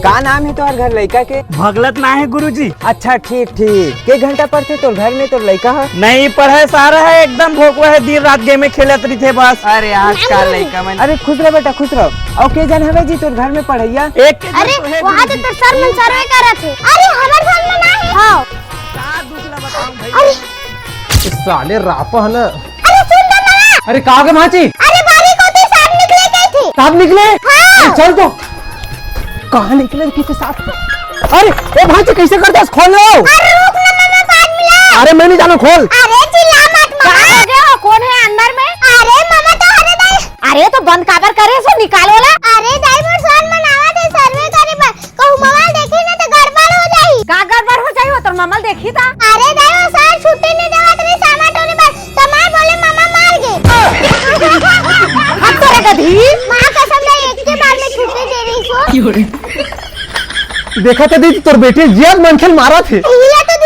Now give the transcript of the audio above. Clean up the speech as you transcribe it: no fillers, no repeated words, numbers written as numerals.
का नाम है तोहर घर लड़का के? भगलत ना है गुरुजी। अच्छा ठीक ठीक। के घंटा पढ़ते तोर घर में तोर लड़का है? नहीं पढ़े सारा है, एकदम भोकवा है, दिन रात गेम में खेलत रही थे बस। अरे आज का लड़का मन। अरे खुश रह बेटा खुश रह। और के जन हवे जी तोर घर में पढ़ैया? एक अरे वहाँ तो सर मन सर्वे कर रहे थे। अरे हमारे घर में ना है। हाँ। इस साले रापा है ना। अरे सुन ना मामा। अरे कहाँ गए भाची? अरे बारी को तो सांप निकले गए थे। सांप निकले? हाँ। चल तो। कहाँ निकले किसे सांप? अरे ए भाची कैसे करते हैं? खोल लो। अरे रुक ना मामा, बाद मिला। अरे मैं नहीं जाना, खोल। अरे चिल्ला मत मामा। क्या हो गया? कौन है अंदर में? अरे मामा तो अरे दाई। अरे तो बंद काबर करे सो निकालो ला। अरे दाई मोर सोन मनावा थे सर्वे करे पर कहूँ मोबाइल देखी ना तो गड़बड़ हो जाई। का गड़बड़ हो जाई? वो तो मोबाइल देखी था। अरे दाई वो सर छुट्टी नहीं देवा तेरे सामान टोने पर तो मार बोले मामा मार गए। हम तो गधी मां कसम दाई एक के बार में छुट्टी दे रही सो। देखा तो दी तोर बेटे जियाद मनखेल मारा थे। ये तो